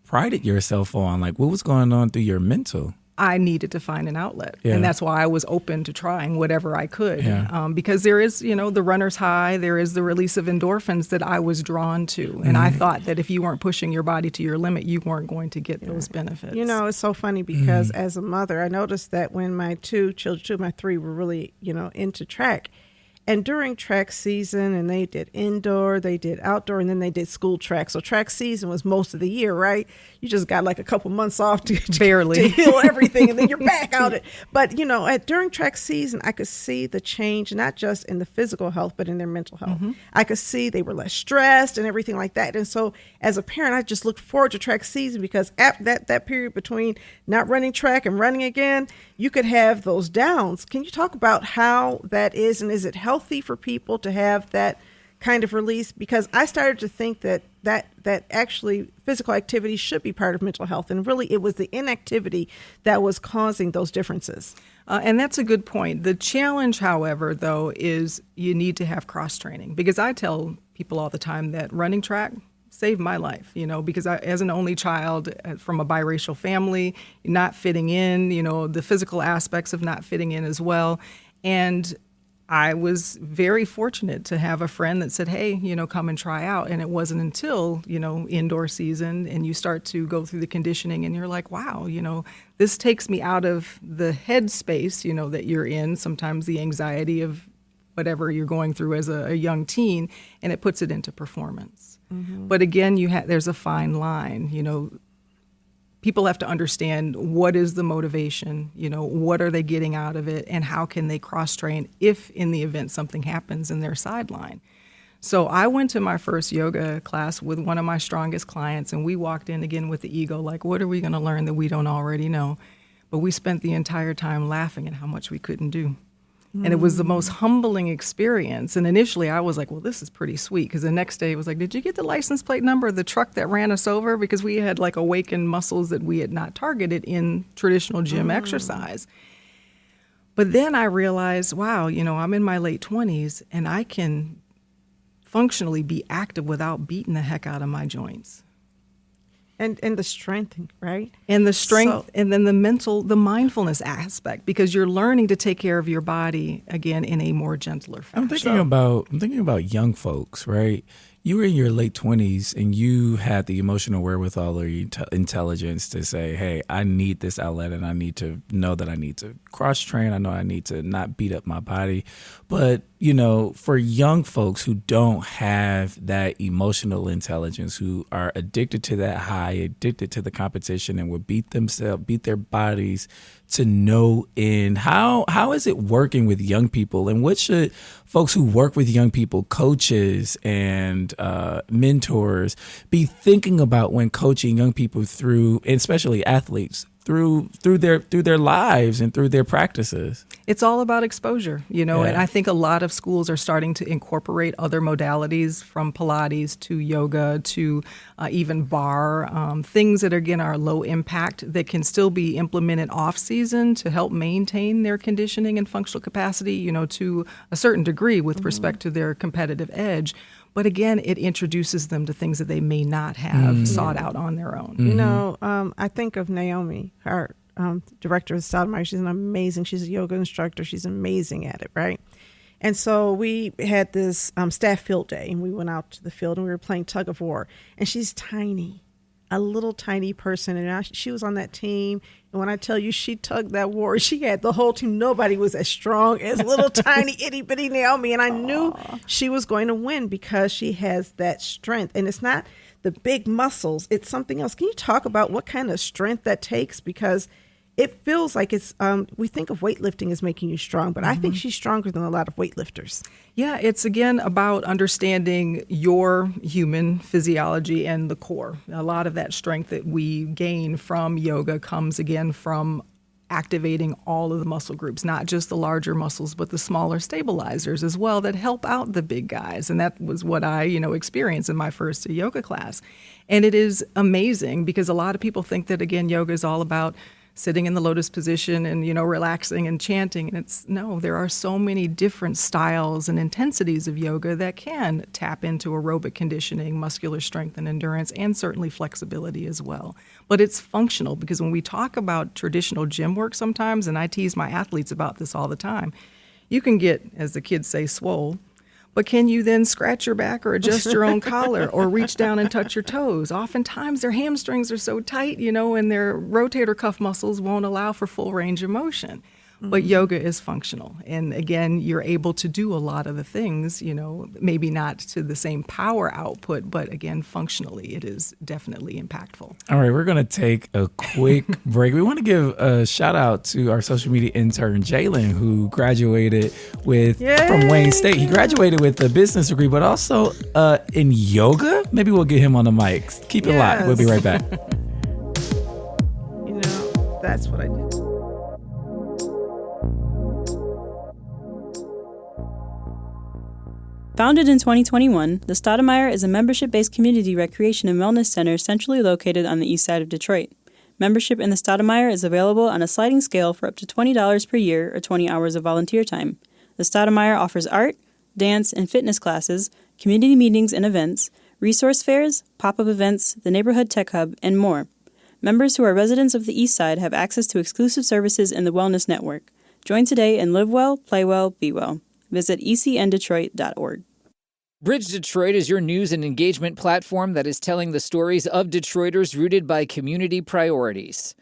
prided yourself on. Like, what was going on through your mental?
I needed to find an outlet.
Yeah.
And that's why I was open to trying whatever I could.
Yeah.
Because there is, the runner's high, there is the release of endorphins that I was drawn to. And I thought that if you weren't pushing your body to your limit, you weren't going to get those benefits.
It's so funny because as a mother, I noticed that when my 2 children, 2 of my 3 were really, into track, And during track season, and they did indoor, they did outdoor, and then they did school track. So track season was most of the year, right? You just got like a couple months off to
Barely.
heal everything, and then you're back out. But, during track season, I could see the change, not just in the physical health, but in their mental health. I could see they were less stressed and everything like that. And so as a parent, I just looked forward to track season, because after that period between not running track and running again, you could have those downs. Can you talk about how that is, and is it healthy for people to have that kind of release? Because I started to think that actually physical activity should be part of mental health, and really it was the inactivity that was causing those differences.
And that's a good point. The challenge, however, though, is you need to have cross-training, because I tell people all the time that running track saved my life, because as an only child from a biracial family, not fitting in, the physical aspects of not fitting in as well. And I was very fortunate to have a friend that said, hey, come and try out. And it wasn't until, indoor season and you start to go through the conditioning and you're like, wow, this takes me out of the head space, that you're in, sometimes the anxiety of whatever you're going through as a young teen, and it puts it into performance. But again, there's a fine line, people have to understand what is the motivation, what are they getting out of it, and how can they cross-train if in the event something happens in their sideline. So I went to my first yoga class with one of my strongest clients, and we walked in again with the ego, like, what are we going to learn that we don't already know? But we spent the entire time laughing at how much we couldn't do. And it was the most humbling experience. And initially I was like, well, this is pretty sweet. Because the next day it was like, did you get the license plate number of the truck that ran us over? Because we had like awakened muscles that we had not targeted in traditional gym exercise. But then I realized, wow, I'm in my late 20s and I can functionally be active without beating the heck out of my joints.
And the strength, right?
And the strength, and then the mindfulness aspect, because you're learning to take care of your body again in a more gentler fashion.
I'm thinking about young folks, right? You were in your late 20s and you had the emotional wherewithal or intelligence to say, hey, I need this outlet and I need to know that I need to cross-train. I know I need to not beat up my body. But, for young folks who don't have that emotional intelligence, who are addicted to that high, addicted to the competition, and will beat their bodies to no end, how is it working with young people? And what should folks who work with young people, coaches and mentors, be thinking about when coaching young people through, and especially athletes, through their lives and through their practices?
It's all about exposure, and I think a lot of schools are starting to incorporate other modalities, from Pilates to yoga to even bar, things that again are low impact that can still be implemented off season to help maintain their conditioning and functional capacity, to a certain degree with respect to their competitive edge. But again, it introduces them to things that they may not have sought out on their own.
I think of Naomi, our director of Stoudemire. She's a yoga instructor. She's amazing at it, right? And so we had this staff field day, and we went out to the field, and we were playing tug of war. And she's tiny, a little tiny person, and she was on that team. And when I tell you she tugged that war, she had the whole team. Nobody was as strong as little tiny itty bitty Naomi. And I knew she was going to win because she has that strength. And it's not the big muscles, it's something else. Can you talk about what kind of strength that takes? Because it feels like it's, we think of weightlifting as making you strong, but I think she's stronger than a lot of weightlifters.
Yeah, it's again about understanding your human physiology and the core. A lot of that strength that we gain from yoga comes again from activating all of the muscle groups, not just the larger muscles, but the smaller stabilizers as well that help out the big guys. And that was what I, experienced in my first yoga class. And it is amazing because a lot of people think that, again, yoga is all about sitting in the lotus position and, relaxing and chanting. And there are so many different styles and intensities of yoga that can tap into aerobic conditioning, muscular strength and endurance, and certainly flexibility as well. But it's functional because when we talk about traditional gym work sometimes, and I tease my athletes about this all the time, you can get, as the kids say, swole. But can you then scratch your back or adjust your own collar or reach down and touch your toes? Oftentimes their hamstrings are so tight, and their rotator cuff muscles won't allow for full range of motion. but yoga is functional. And again, you're able to do a lot of the things, maybe not to the same power output, but again, functionally, it is definitely impactful.
All right, we're going to take a quick break. We want to give a shout out to our social media intern, Jalen, who graduated from Wayne State. He graduated with a business degree, but also in yoga. Maybe we'll get him on the mic. Keep it locked. We'll be right back.
That's what I did.
Founded in 2021, the Stoudemire is a membership-based community recreation and wellness center centrally located on the east side of Detroit. Membership in the Stoudemire is available on a sliding scale for up to $20 per year or 20 hours of volunteer time. The Stoudemire offers art, dance, and fitness classes, community meetings and events, resource fairs, pop-up events, the neighborhood tech hub, and more. Members who are residents of the east side have access to exclusive services in the Wellness Network. Join today and live well, play well, be well. Visit ecndetroit.org.
Bridge Detroit is your news and engagement platform that is telling the stories of Detroiters rooted by community priorities.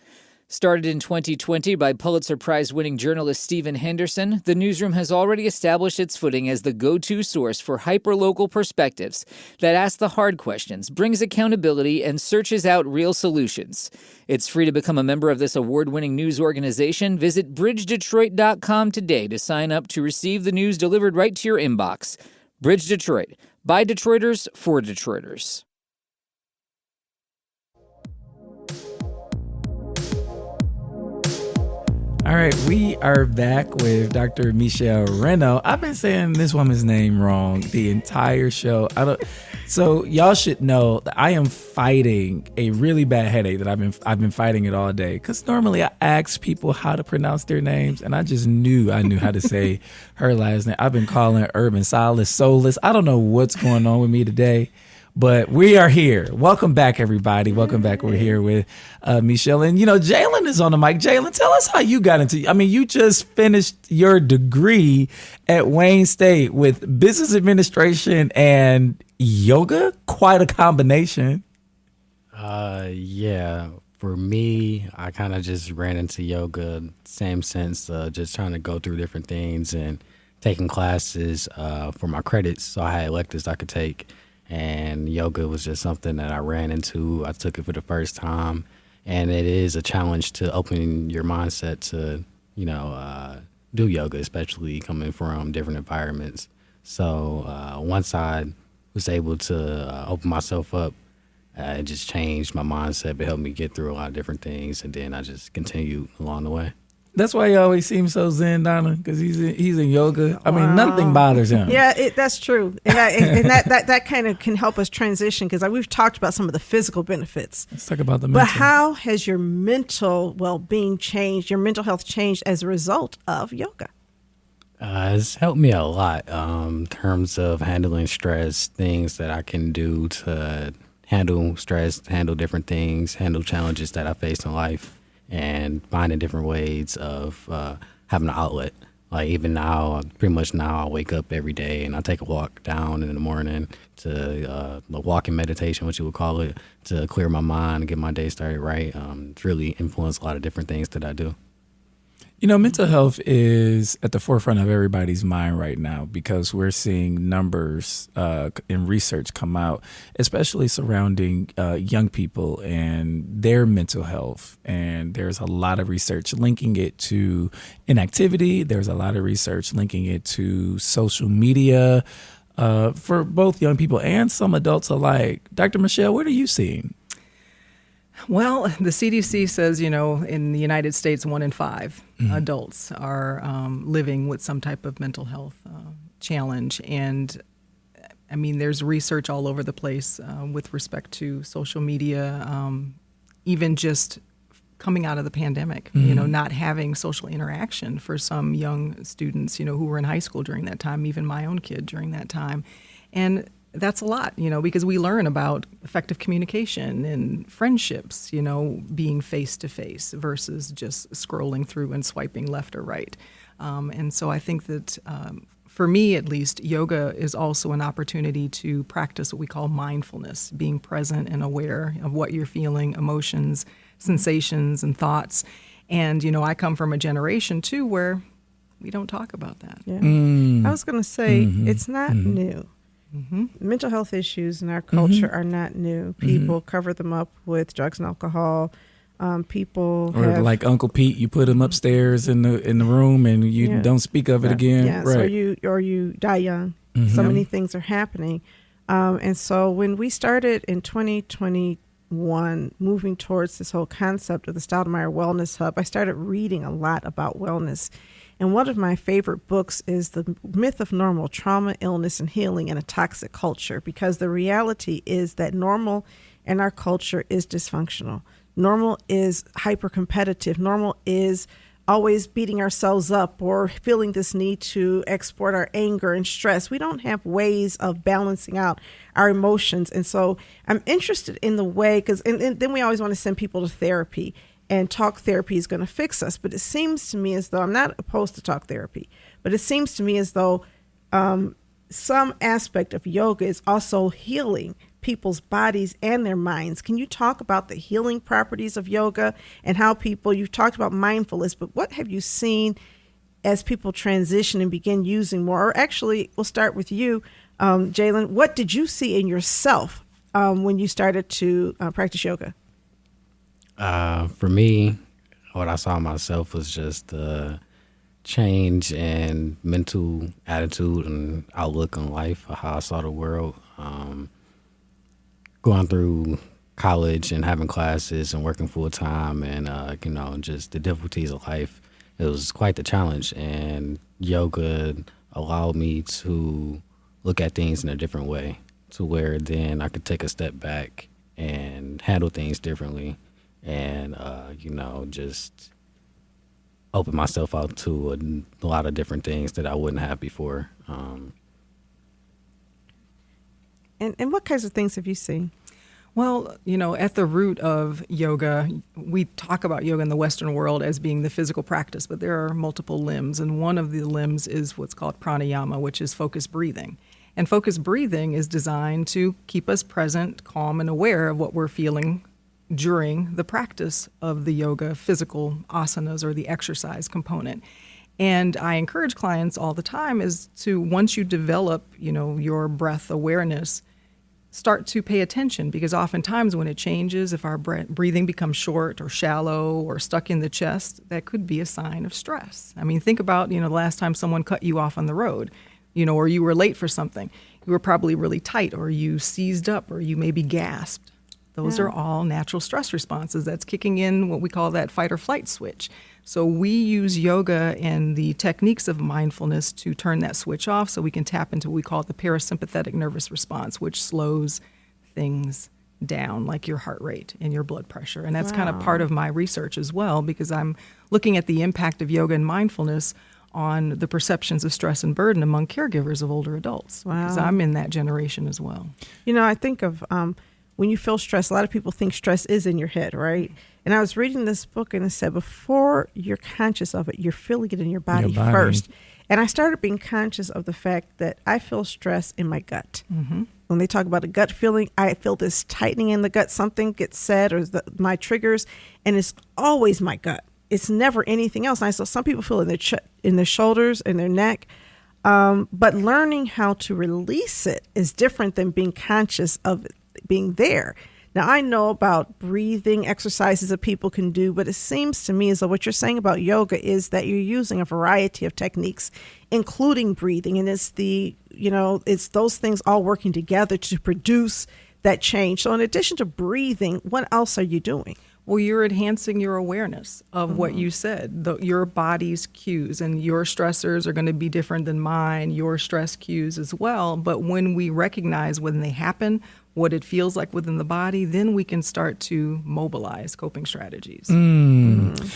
Started in 2020 by Pulitzer Prize-winning journalist Stephen Henderson, the newsroom has already established its footing as the go-to source for hyperlocal perspectives that ask the hard questions, brings accountability, and searches out real solutions. It's free to become a member of this award-winning news organization. Visit bridgedetroit.com today to sign up to receive the news delivered right to your inbox. Bridge Detroit, by Detroiters, for Detroiters.
All right, we are back with Dr. Michelle Renaud. I've been saying this woman's name wrong the entire show. So y'all should know that I am fighting a really bad headache that I've been fighting it all day. Because normally I ask people how to pronounce their names, and I just knew how to say her last name. I've been calling her Urban Solace. I don't know what's going on with me today. But we are here. Welcome back, everybody. Welcome back. We're here with Michelle. And, Jalen is on the mic. Jalen, tell us how you got into you just finished your degree at Wayne State with business administration and yoga. Quite a combination.
Yeah. For me, I kind of just ran into yoga, same sense, just trying to go through different things and taking classes for my credits. So I had electives I could take. And yoga was just something that I ran into. I took it for the first time. And it is a challenge to open your mindset to, do yoga, especially coming from different environments. So once I was able to open myself up, it just changed my mindset, but helped me get through a lot of different things. And then I just continued along the way.
That's why he always seems so zen, Donna, because he's in yoga. Nothing bothers him.
Yeah, that's true, and that kind of can help us transition because we've talked about some of the physical benefits.
Let's talk about the mental.
But how has your mental well-being changed? Your mental health changed as a result of yoga?
It's helped me a lot in terms of handling stress, things that I can do to handle stress, handle different things, handle challenges that I face in life. And finding different ways of having an outlet. Like even now, pretty much now I wake up every day and I take a walk down in the morning to the walking meditation, what you would call it, to clear my mind and get my day started right. It's really influenced a lot of different things that I do.
Mental health is at the forefront of everybody's mind right now because we're seeing numbers in research come out, especially surrounding young people and their mental health. And there's a lot of research linking it to inactivity. There's a lot of research linking it to social media for both young people and some adults alike. Dr. Michelle, what are you seeing?
Well, the CDC says, in the United States, 1 in 5 adults are living with some type of mental health challenge. And there's research all over the place with respect to social media, even just coming out of the pandemic, not having social interaction for some young students, who were in high school during that time, even my own kid during that time. And that's a lot, because we learn about effective communication and friendships, being face-to-face versus just scrolling through and swiping left or right. And so I think that for me, at least, yoga is also an opportunity to practice what we call mindfulness, being present and aware of what you're feeling, emotions, sensations, and thoughts. And, you know, I come from a generation, too, where we don't talk about that.
Yeah. I was going to say, it's not new. Mental health issues in our culture are not new. People cover them up with drugs and alcohol. People
or
have,
like Uncle Pete, you put him upstairs in the room and you don't speak of it again.
Yes,
right.
or you die young. So many things are happening. And so when we started in 2021, moving towards this whole concept of the Stoudemire Wellness Hub, I started reading a lot about wellness. And one of my favorite books is The Myth of Normal: Trauma, Illness, and Healing in a Toxic Culture, because the reality is that normal in our culture is dysfunctional. Normal is hyper-competitive. Normal is always beating ourselves up or feeling this need to export our anger and stress. We don't have ways of balancing out our emotions. And so I'm interested in the way, because and then we always want to send people to therapy, and talk therapy is going to fix us. But it seems to me as though, I'm not opposed to talk therapy, but it seems to me as though some aspect of yoga is also healing people's bodies and their minds. Can you talk about the healing properties of yoga and how people, you've talked about mindfulness, but what have you seen as people transition and begin using more? Or actually, we'll start with you, Jalen. What did you see in yourself when you started to practice yoga?
For me, what I saw in myself was just change in mental attitude and outlook on life, how I saw the world. Going through college and having classes and working full time and, just the difficulties of life, it was quite the challenge. And yoga allowed me to look at things in a different way, to where then I could take a step back and handle things differently and, just open myself out to a lot of different things that I wouldn't have before.
And what kinds of things have you seen?
Well, at the root of yoga, we talk about yoga in the Western world as being the physical practice, but there are multiple limbs. And one of the limbs is what's called pranayama, which is focused breathing. And focused breathing is designed to keep us present, calm, and aware of what we're feeling during the practice of the yoga physical asanas or the exercise component. And I encourage clients all the time is to, once you develop, your breath awareness, start to pay attention, because oftentimes when it changes, if our breathing becomes short or shallow or stuck in the chest, that could be a sign of stress. I mean, think about, the last time someone cut you off on the road, or you were late for something. You were probably really tight, or you seized up, or you maybe gasped. Those are all natural stress responses. That's kicking in what we call that fight or flight switch. So we use yoga and the techniques of mindfulness to turn that switch off so we can tap into what we call the parasympathetic nervous response, which slows things down, like your heart rate and your blood pressure. And that's kind of part of my research as well, because I'm looking at the impact of yoga and mindfulness on the perceptions of stress and burden among caregivers of older adults.
Wow.
Because I'm in that generation as well.
I think of when you feel stress, a lot of people think stress is in your head, right? And I was reading this book and it said before you're conscious of it, you're feeling it in your body first. And I started being conscious of the fact that I feel stress in my gut. Mm-hmm. When they talk about a gut feeling, I feel this tightening in the gut. Something gets said or my triggers, and it's always my gut. It's never anything else. And I saw some people feel it in their shoulders, in their neck. But learning how to release it is different than being conscious of it being there. Now, I know about breathing exercises that people can do, but it seems to me as though what you're saying about yoga is that you're using a variety of techniques, including breathing. And it's it's those things all working together to produce that change. So in addition to breathing, what else are you doing?
Well, you're enhancing your awareness of what you said, your body's cues, and your stressors are going to be different than mine, your stress cues as well. But when we recognize when they happen, what it feels like within the body, then we can start to mobilize coping strategies.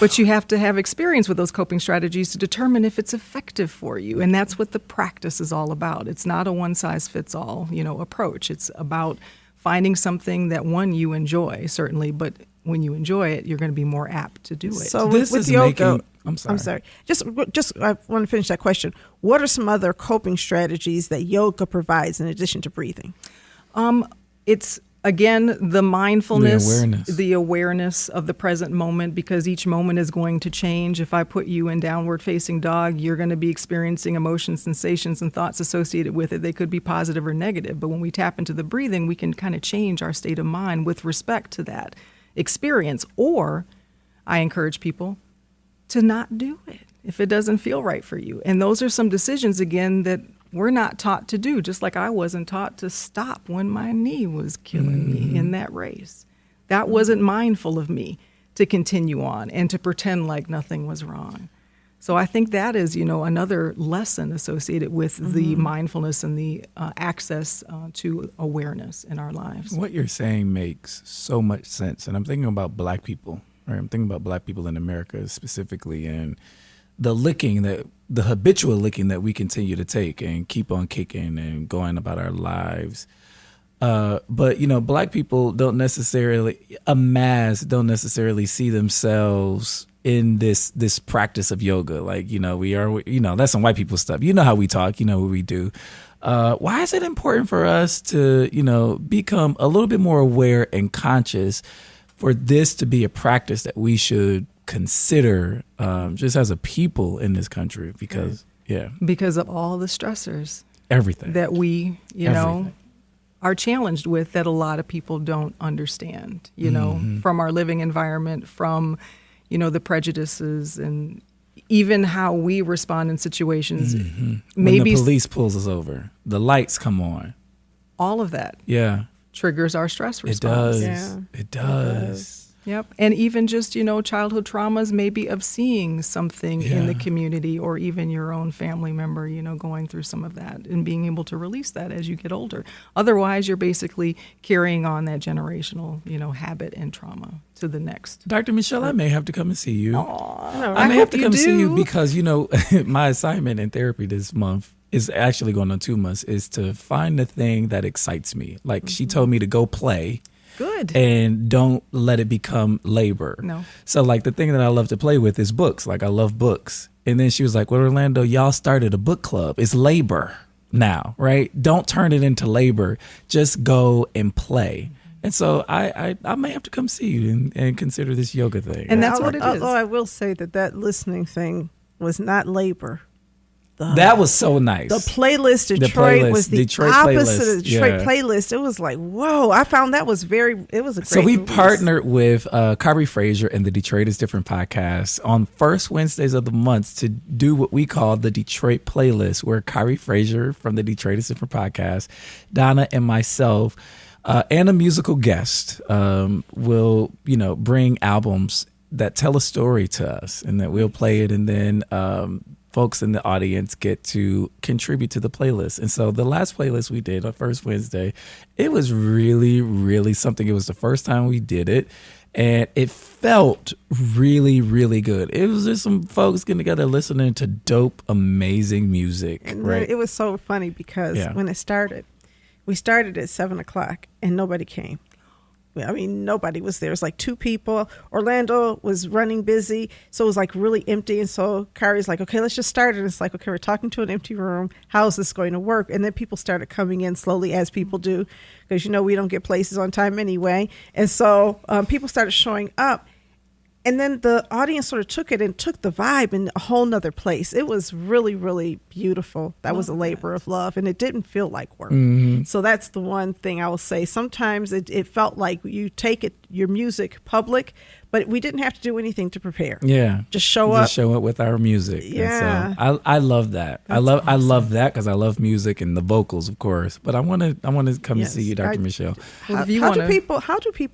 But you have to have experience with those coping strategies to determine if it's effective for you. And that's what the practice is all about. It's not a one-size-fits-all, approach. It's about finding something that, one, you enjoy, certainly, but when you enjoy it, you're going to be more apt to do it.
So with yoga, I'm sorry. Just I want to finish that question. What are some other coping strategies that yoga provides in addition to breathing?
It's Again, the mindfulness,
The
awareness of the present moment, because each moment is going to change. If I put you in downward facing dog, you're going to be experiencing emotions, sensations, and thoughts associated with it. They could be positive or negative. But when we tap into the breathing, we can kind of change our state of mind with respect to that experience. Or I encourage people to not do it if it doesn't feel right for you. And those are some decisions, again, that we're not taught to do, just like I wasn't taught to stop when my knee was killing me in that race. That wasn't mindful of me to continue on and to pretend like nothing was wrong. So I think that is, another lesson associated with the mindfulness and the access to awareness in our lives.
What you're saying makes so much sense. And I'm thinking about Black people, or I'm thinking about Black people in America specifically, and the habitual licking that we continue to take and keep on kicking and going about our lives. But, Black people don't necessarily see themselves in this practice of yoga. Like, that's some white people stuff. You know how we talk, you know what we do. Why is it important for us to, become a little bit more aware and conscious for this to be a practice that we should consider just as a people in this country? Because
of all the stressors,
everything
that we are challenged with, that a lot of people don't understand, from our living environment, from the prejudices, and even how we respond in situations.
Maybe when the police pulls us over, the lights come on,
all of that triggers our stress response.
It does.
Yep. And even just, childhood traumas maybe of seeing something in the community, or even your own family member, going through some of that, and being able to release that as you get older. Otherwise, you're basically carrying on that generational, habit and trauma to the next.
Dr. Michelle, I may have to come and see you.
I
may have to come
do.
see you because, my assignment in therapy this month is actually going on 2 months, is to find the thing that excites me. Like she told me to go play.
Good.
And don't let it become labor.
No.
So like the thing that I love to play with is books. Like I love books. And then she was like, well, Orlando, y'all started a book club. It's labor now, right? Don't turn it into labor. Just go and play. And so I may have to come see you and consider this yoga thing.
And that's what it is.
Although I will say that listening thing was not labor.
That was so nice.
The playlist Detroit was the
Detroit
opposite
playlist.
of the Detroit playlist. It was like, whoa, I found it was a great
So we
release.
partnered with Kari Frazier and the Detroit is Different podcast on first Wednesdays of the month to do what we call the Detroit playlist, where Kari Frazier from the Detroit is Different podcast, Donna and myself, and a musical guest will, bring albums that tell a story to us, and that we'll play it, and then folks in the audience get to contribute to the playlist. And so the last playlist we did on first Wednesday, it was really, really something. It was the first time we did it, and it felt really, really good. It was just some folks getting together listening to dope, amazing music.
And
right?
It was so funny because when it started, we started at 7:00 and nobody came. I mean, nobody was there. It was like 2 people. Orlando was running busy, so it was like really empty. And so Kari's like, okay, let's just start. And it's like, okay, we're talking to an empty room. How is this going to work? And then people started coming in slowly, as people do, because, we don't get places on time anyway. And so people started showing up. And then the audience sort of took it and took the vibe in a whole nother place. It was really, really beautiful. That was a labor of love, and it didn't feel like work. So that's the one thing I will say. Sometimes it felt like you take your music public, but we didn't have to do anything to prepare.
Yeah.
Just show up.
Just show up with our music.
Yeah.
And so I love that. I love that because I love music and the vocals, of course. But I want to come and see you, Dr. Michelle.
How do people,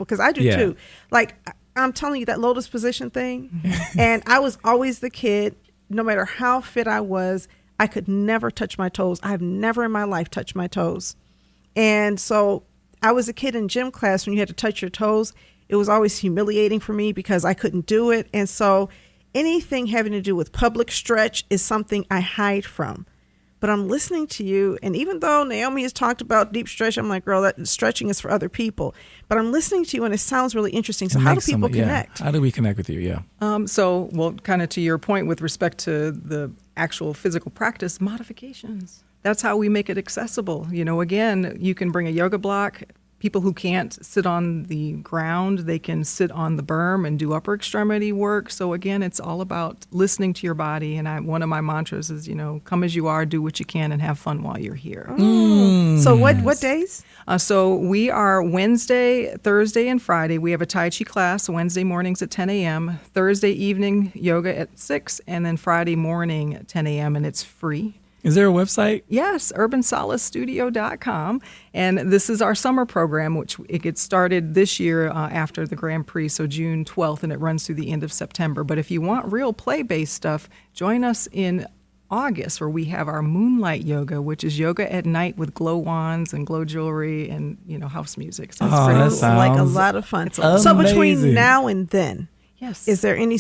because I do too. Like, I'm telling you, that lotus position thing, and I was always the kid, no matter how fit I was, I could never touch my toes. I've never in my life touched my toes. And so I was a kid in gym class when you had to touch your toes. It was always humiliating for me because I couldn't do it. And so anything having to do with public stretch is something I hide from. But I'm listening to you, and even though Naomi has talked about deep stretch, I'm like, girl, that stretching is for other people. But I'm listening to you, and it sounds really interesting. So how do people connect?
How do we connect with you? Yeah.
Kind of to your point with respect to the actual physical practice, modifications. That's how we make it accessible. Again, you can bring a yoga block, people who can't sit on the ground, they can sit on the berm and do upper extremity work. So again, it's all about listening to your body. And one of my mantras is, come as you are, do what you can, and have fun while you're here.
So what days?
So we are Wednesday, Thursday, and Friday. We have a Tai Chi class, Wednesday mornings at 10 a.m., Thursday evening yoga at 6, and then Friday morning at 10 a.m., and it's free.
Is there a website?
Yes, urbansolacestudio.com. And this is our summer program, which it gets started this year after the Grand Prix, so June 12th, and it runs through the end of September. But if you want real play-based stuff, join us in August, where we have our moonlight yoga, which is yoga at night with glow wands and glow jewelry and, house music. So it's pretty
that
cool.
sounds
Like a lot of fun. So
amazing.
between now and then,
Yes.
is there any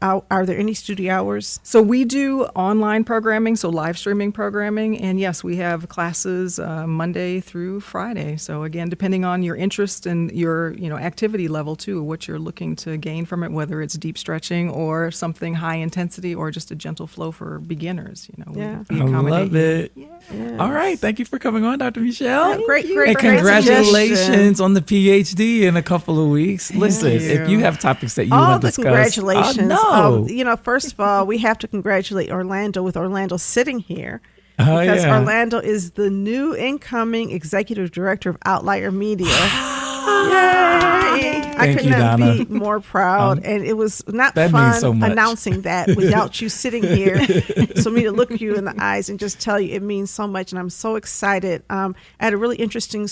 are there any studio hours?
So we do online programming, so live streaming programming, and yes, we have classes Monday through Friday. So again, depending on your interest and your activity level too, what you're looking to gain from it, whether it's deep stretching or something high intensity or just a gentle flow for beginners. We
Yeah.
I love it.
Yeah.
All right. Thank you for coming on, Dr. Michelle.
Great
And
great
congratulations
suggestion.
on the PhD in a couple of weeks. Listen, if you have topics that you want to
The
discuss.
congratulations.
Oh, no.
First of all, we have to congratulate Orlando with Orlando sitting here.
Oh,
Because
yeah.
Orlando is the new incoming executive director of Outlier Media. Yay! I
Thank
could
you,
not
Donna.
be more proud, and it was not
that means
fun
so much.
announcing that without you sitting here. So me to look you in the eyes and just tell you it means so much, and I'm so excited. I had a really interesting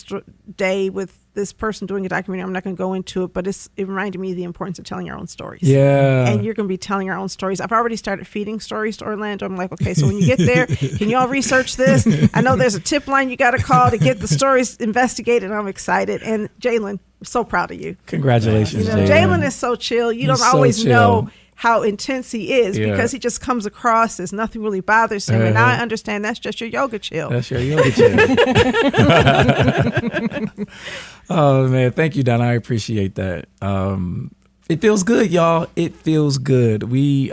day with this person doing a documentary. I'm not going to go into it, but it reminded me of the importance of telling your own stories.
Yeah.
And you're going to be telling your own stories. I've already started feeding stories to Orlando. I'm like, okay, so when you get there, can you all research this? I know there's a tip line you got to call to get the stories investigated. I'm excited. And Jalen, we're so proud of you.
Congratulations,
Jalen is so chill. You don't
He's so
always
chill.
know how intense he is
Yeah.
because he just comes across as nothing really bothers him. And now I understand that's just your yoga chill.
That's your yoga chair. Oh, man. Thank you, Donna. I appreciate that. It feels good, y'all. It feels good. We,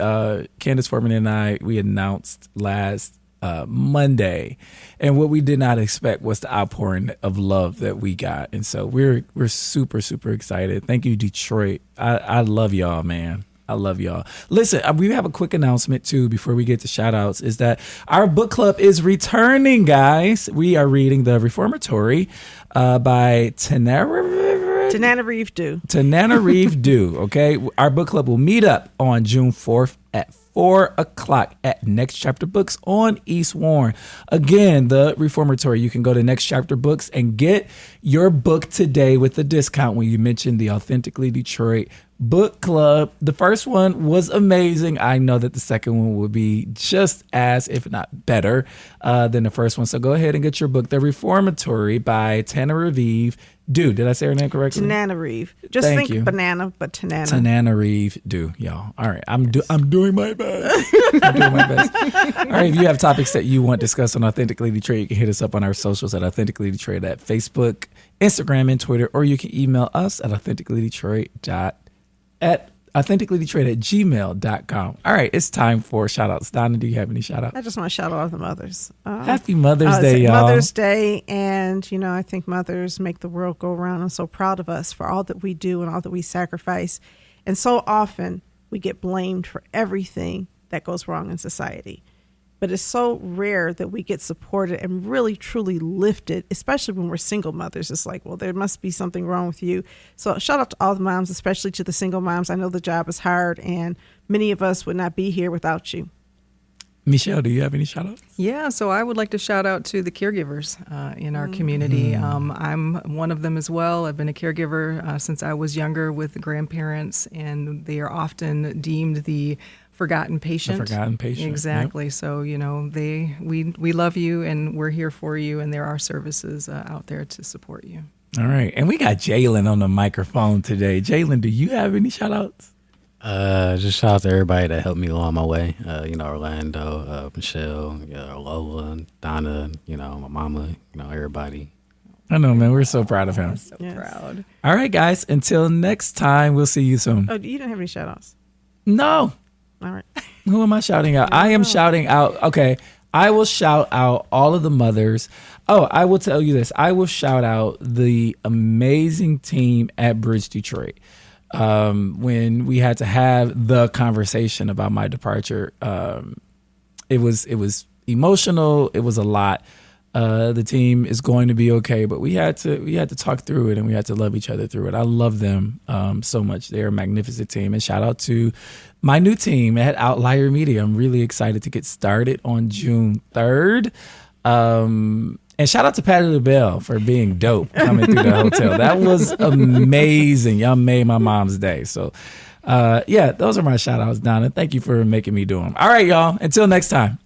Candace Foreman and I, we announced last Monday, and what we did not expect was the outpouring of love that we got. And so we're super, super excited. Thank you, Detroit. I love y'all, man. I love y'all. Listen, we have a quick announcement too before we get to shout outs, is that our book club is returning, guys. We are reading The Reformatory by Tananarive Due. Okay. Our book club will meet up on June 4th at 4 o'clock at Next Chapter Books on East Warren. Again, The Reformatory. You can go to Next Chapter Books and get your book today with a discount when you mention the Authentically Detroit Book Club. The first one was amazing. I know that the second one will be just as, if not better, than the first one. So go ahead and get your book, The Reformatory by Tananarive Due. Did I say her name correctly?
Tananarive. Just
Thank
think
you.
banana, but Tanana.
Tananarive Due, y'all. All right. I'm doing my best. I'm doing my best. All right. If you have topics that you want discussed on Authentically Detroit, you can hit us up on our socials at Authentically Detroit at Facebook, Instagram, and Twitter, or you can email us at authenticallydetroit@gmail.com. All right, it's time for shout outs. Donna, do you have any shout outs?
I just want to shout out all the mothers.
Happy Mother's Day,
it's
y'all.
Mother's Day, and I think mothers make the world go round. I'm so proud of us for all that we do and all that we sacrifice. And so often we get blamed for everything that goes wrong in society. But it's so rare that we get supported and really, truly lifted, especially when we're single mothers. It's like, well, there must be something wrong with you. So shout out to all the moms, especially to the single moms. I know the job is hard, and many of us would not be here without you.
Michelle, do you have any shout outs?
Yeah, so I would like to shout out to the caregivers in our community. I'm one of them as well. I've been a caregiver since I was younger with grandparents, and they are often deemed the forgotten patient.
The forgotten patient.
Exactly.
Yep.
So, we love you, and we're here for you, and there are services out there to support you.
All right. And we got Jalen on the microphone today. Jalen, do you have any shout outs?
Just shout out to everybody that helped me along my way. Orlando, Michelle, Lola, Donna, my mama, everybody.
I know, man. We're so proud of him.
So proud.
All right, guys. Until next time, we'll see you soon.
Oh, you didn't have any shout outs?
No.
All right.
Who am I shouting out? I am shouting out. Okay. I will shout out all of the mothers. Oh, I will tell you this. I will shout out the amazing team at Bridge Detroit. When we had to have the conversation about my departure, it was emotional. It was a lot. The team is going to be okay, but we had to talk through it, and we had to love each other through it. I love them so much. They're a magnificent team. And shout out to my new team at Outlier Media. I'm really excited to get started on June 3rd. And shout out to Patti LaBelle for being dope coming through the hotel. That was amazing. Y'all made my mom's day. So, those are my shout outs, Donna. Thank you for making me do them. All right, y'all. Until next time.